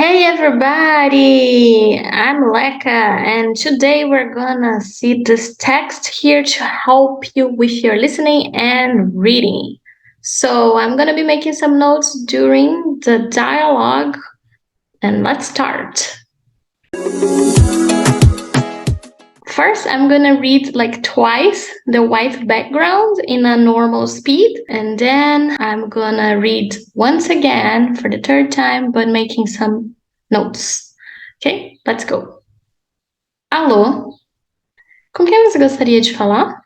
Hey everybody, I'm Leka, and today we're gonna see this text here to help you with your listening and reading. So I'm gonna be making some notes during the dialogue, and let's start. First, I'm gonna read like twice the white background in a normal speed, and then I'm gonna read once again for the third time, but making some notes. Okay, let's go. Alô? Com quem você gostaria de falar?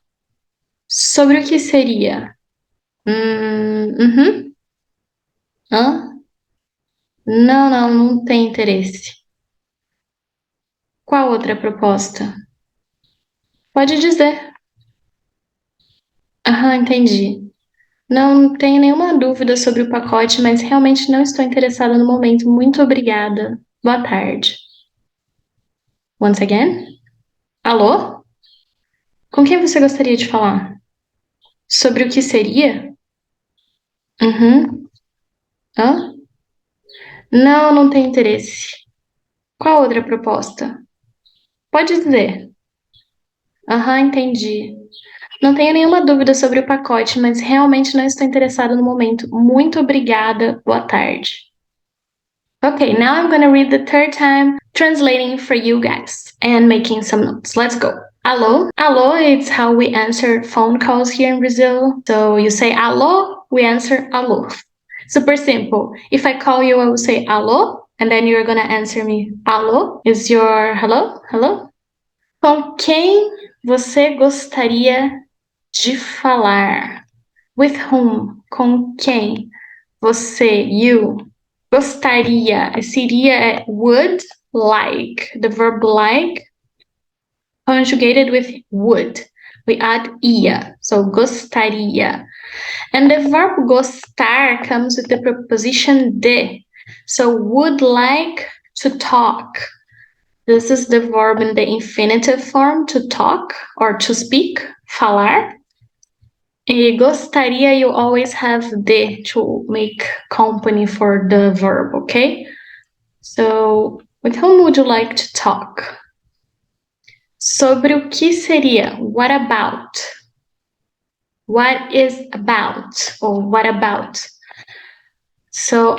Sobre o que seria? Uhum. Hã? Não tem interesse. Qual outra proposta? Pode dizer. Aham, entendi. Não tenho nenhuma dúvida sobre o pacote, mas realmente não estou interessada no momento. Muito obrigada. Boa tarde. Once again? Alô? Com quem você gostaria de falar? Sobre o que seria? Uhum. Hã? Não tem interesse. Qual outra proposta? Pode dizer. Aham, entendi. Não tenho nenhuma dúvida sobre o pacote, mas realmente não estou interessada no momento. Muito obrigada. Boa tarde. Okay, now I'm gonna read the third time, translating for you guys and making some notes. Let's go. Alô? Alô, it's how we answer phone calls here in Brazil. So you say alô, we answer alô. Super simple. If I call you, I will say alô, and then you're gonna answer me alô. Is your hello? Hello? Com quem você gostaria de falar? With whom? Com quem? Você, you. Gostaria. Seria would, like. The verb like conjugated with would. We add ia. So gostaria. And the verb gostar comes with the preposition de. So would like to talk. This is the verb in the infinitive form, to talk or to speak, falar. E gostaria, you always have de to make company for the verb, okay? So, with whom would you like to talk? Sobre o que seria? What about? What is about? Or what about? So,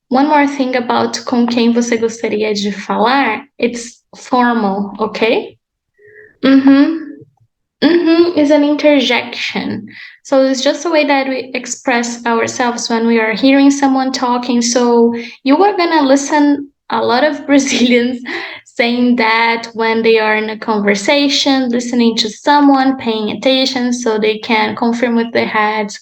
one more thing about com quem você gostaria de falar. It's formal, okay? Is an interjection. So it's just a way that we express ourselves when we are hearing someone talking. So you are gonna listen a lot of Brazilians saying that when they are in a conversation, listening to someone, paying attention, so they can confirm with their heads.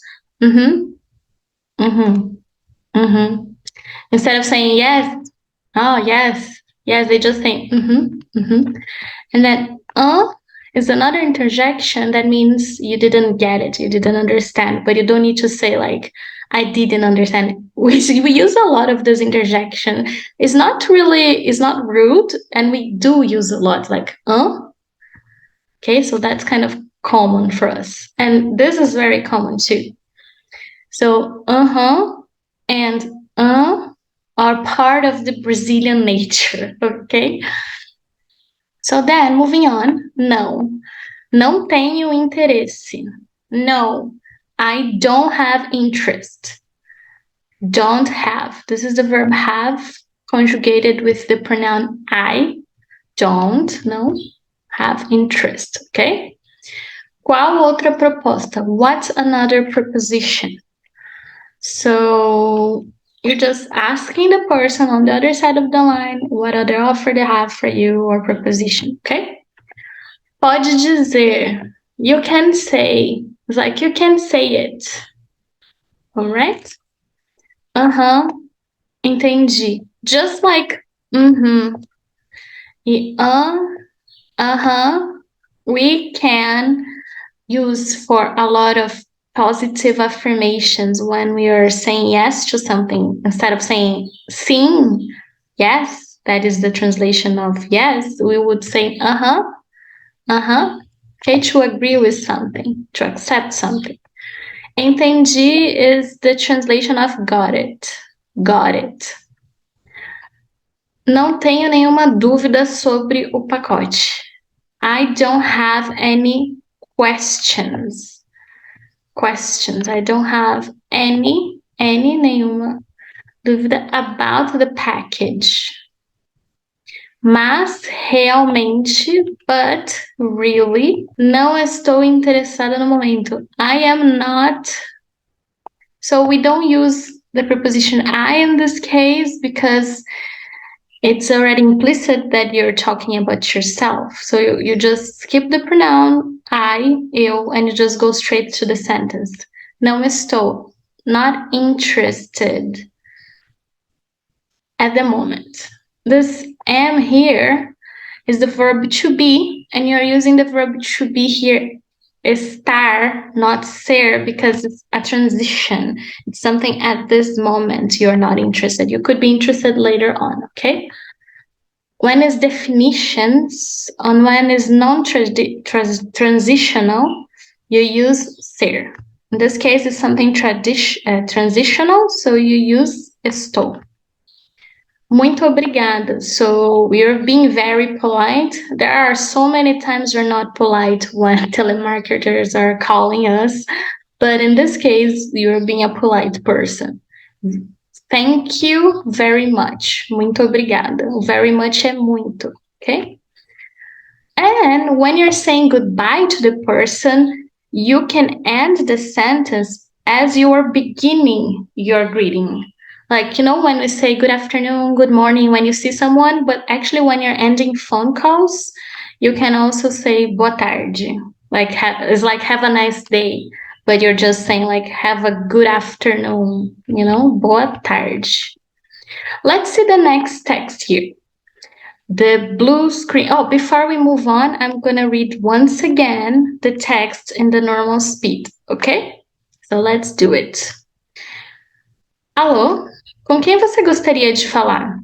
Instead of saying yes, oh yes, they just say and then is another interjection that means you didn't get it, you didn't understand, but you don't need to say like I didn't understand. We use a lot of this interjection. It's not rude, and we do use a lot like okay, so that's kind of common for us, and this is very common too. So and are part of the Brazilian nature, okay? So then, moving on, não tenho interesse. No, I don't have interest. Don't have. This is the verb have conjugated with the pronoun I. Don't, no, have interest, okay? Qual outra proposta? What's another preposition? So you're just asking the person on the other side of the line what other offer they have for you or preposition, okay? Pode dizer. You can say. It's like you can say it. Alright? Entendi. Just like E we can use for a lot of positive affirmations when we are saying yes to something. Instead of saying sim, yes, that is the translation of yes, we would say okay, to agree with something, to accept something. Entendi is the translation of got it. Got it. Não tenho nenhuma dúvida sobre o pacote. I don't have any questions. Questions. I don't have nenhuma dúvida about the package. Mas, realmente, but, really, não estou interessada no momento. I am not. So we don't use the preposition I in this case because it's already implicit that you're talking about yourself. So you just skip the pronoun I, eu, and you just go straight to the sentence. Não estou. Not interested at the moment. This am here is the verb to be, and you're using the verb to be here estar, not ser, because it's a transition. It's something at this moment you're not interested. You could be interested later on, okay? When is definitions, and when is non-transitional, you use ser. In this case, it's something transitional, so you use estou. Muito obrigada. So you're being very polite. There are so many times you're not polite when telemarketers are calling us, but in this case, you're being a polite person. Thank you very much. Muito obrigada. Very much é muito, okay? And when you're saying goodbye to the person, you can end the sentence as you are beginning your greeting. Like, when we say good afternoon, good morning, when you see someone, but actually when you're ending phone calls, you can also say boa tarde. It's like have a nice day, but you're just saying like have a good afternoon, boa tarde. Let's see the next text here. The blue screen. Oh, before we move on, I'm going to read once again the text in the normal speed, okay? So let's do it. Alô? Com quem você gostaria de falar?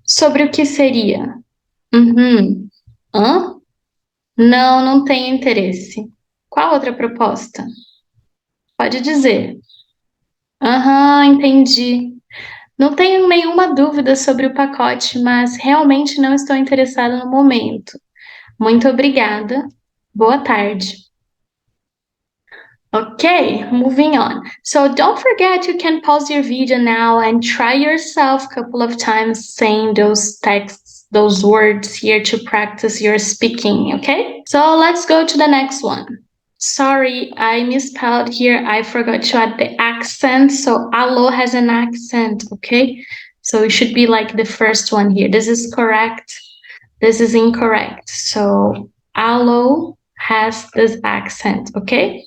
Sobre o que seria? Hã? Não, não tenho interesse. Qual outra proposta? Pode dizer. Entendi. Não tenho nenhuma dúvida sobre o pacote, mas realmente não estou interessada no momento. Muito obrigada. Boa tarde. Okay, moving on. So don't forget you can pause your video now and try yourself a couple of times saying those texts, those words here to practice your speaking, okay? So let's go to the next one. Sorry, I misspelled here. I forgot to add the accent. So alô has an accent, okay? So it should be like the first one here. This is correct. This is incorrect. So alô has this accent, okay?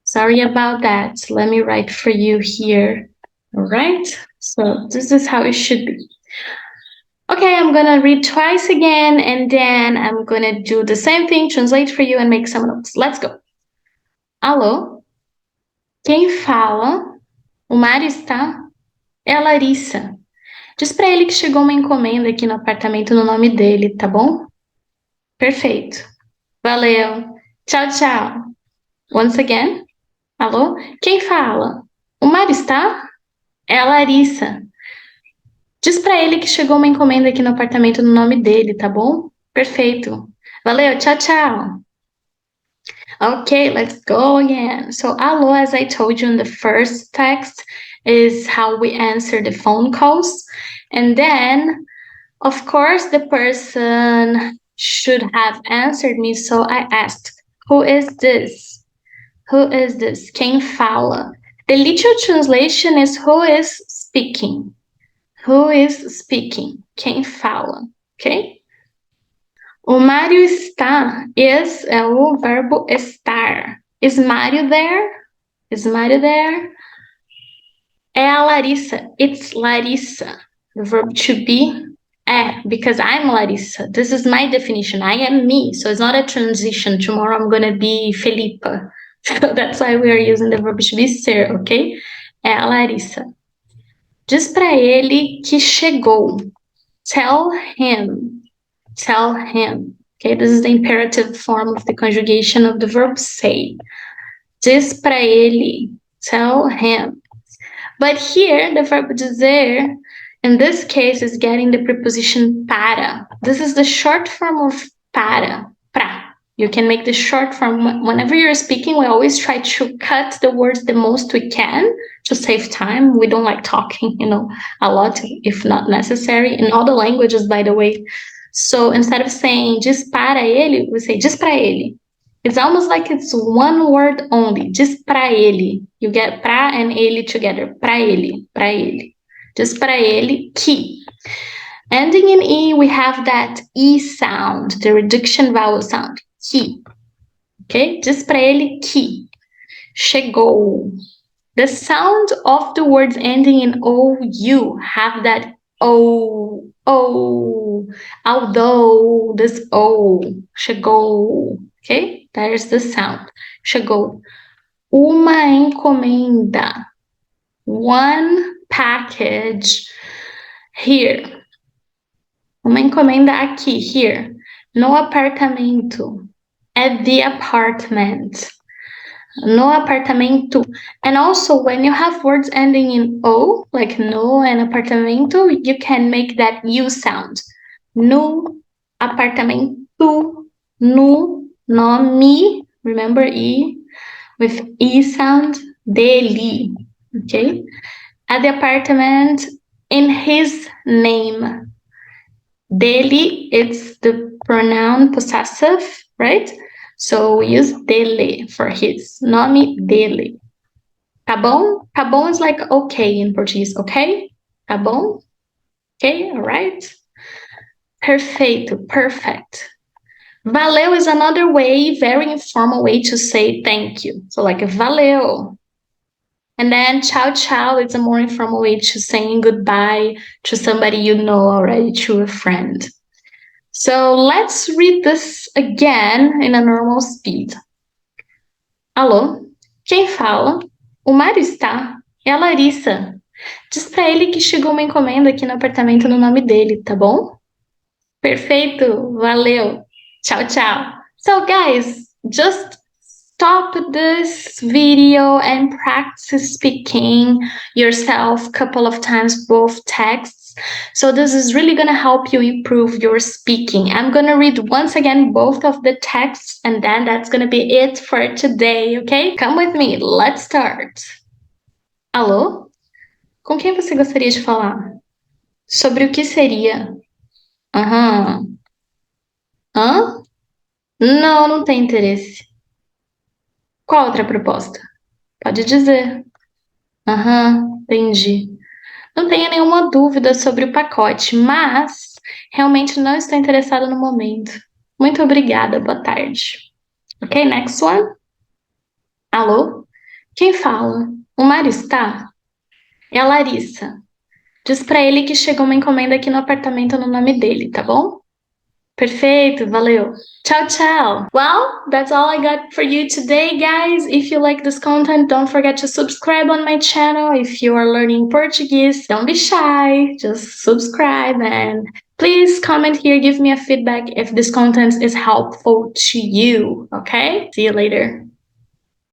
Sorry about that. Let me write for you here. All right. So this is how it should be. Okay, I'm gonna read twice again, and then I'm gonna do the same thing, translate for you, and make some notes. Let's go. Alô? Quem fala? O Mário está? É a Larissa. Diz pra ele que chegou uma encomenda aqui no apartamento no nome dele, tá bom? Perfeito. Valeu. Tchau, tchau. Once again. Alô? Quem fala? O Mário está? É a Larissa. Diz pra ele que chegou uma encomenda aqui no apartamento no nome dele, tá bom? Perfeito. Valeu, tchau, tchau. Okay, let's go again. So, alô, as I told you in the first text, is how we answer the phone calls. And then, of course, the person should have answered me, so I asked, who is this? Who is this? Quem fala? The literal translation is who is speaking. Who is speaking? Quem fala? Okay? O Mário está é o verbo estar. Is Mário there? Is Mário there? É a Larissa. It's Larissa. The verb to be because I'm Larissa. This is my definition. I am me. So it's not a transition. Tomorrow I'm going to be Felipa. So that's why we are using the verb to be ser, okay? É a Larissa. Diz pra ele que chegou. Tell him. Tell him. Okay, this is the imperative form of the conjugation of the verb say. Diz pra ele. Tell him. But here, the verb dizer In this case, it's getting the preposition para. This is the short form of para, pra. You can make the short form. Whenever you're speaking, we always try to cut the words the most we can to save time. We don't like talking, a lot if not necessary. In all the languages, by the way. So instead of saying diz para ele, we say diz pra ele. It's almost like it's one word only, diz pra ele. You get pra and ele together, pra ele, pra ele. Diz pra ele que. Ending in E, we have that E sound, the reduction vowel sound, que. Okay? Diz pra ele que. Chegou. The sound of the words ending in OU have that O, although, this O, chegou. Okay? There's the sound. Chegou. Uma encomenda. One package. Here. Uma encomenda aqui, here. No apartamento. At the apartment. No apartamento. And also, when you have words ending in O, like no and apartamento, you can make that U sound. No apartamento. No, nome. Remember E? With E sound. Dele. Okay? At the apartment, in his name. Dele, it's the pronoun possessive, right? So we use dele for his. Nome dele. Tá bom? Tá bom is like okay in Portuguese. Okay? Tá bom? Okay, all right. Perfeito, perfect. Valeu is another way, very informal way to say thank you. So like valeu. And then tchau tchau, it's a more informal way to saying goodbye to somebody you know already, to a friend. So let's read this again in a normal speed. Alô? Quem fala? O Mário está? É a Larissa. Diz pra ele que chegou uma encomenda aqui no apartamento no nome dele, tá bom? Perfeito, valeu. Tchau, tchau. So guys, just stop this video and practice speaking yourself a couple of times, both texts. So this is really going to help you improve your speaking. I'm going to read once again both of the texts, and then that's going to be it for today, okay? Come with me, let's start. Alô? Com quem você gostaria de falar? Sobre o que seria? Aham. Hã? Não, não tem interesse. Qual outra proposta? Pode dizer. Aham, entendi. Não tenho nenhuma dúvida sobre o pacote, mas realmente não estou interessada no momento. Muito obrigada, boa tarde. Ok, next one. Alô? Quem fala? O Mário está? É a Larissa. Diz pra ele que chegou uma encomenda aqui no apartamento no nome dele, tá bom? Perfeito, valeu. Ciao, ciao. Well, that's all I got for you today, guys. If you like this content, don't forget to subscribe on my channel. If you are learning Portuguese, don't be shy. Just subscribe and please comment here. Give me a feedback if this content is helpful to you, okay? See you later.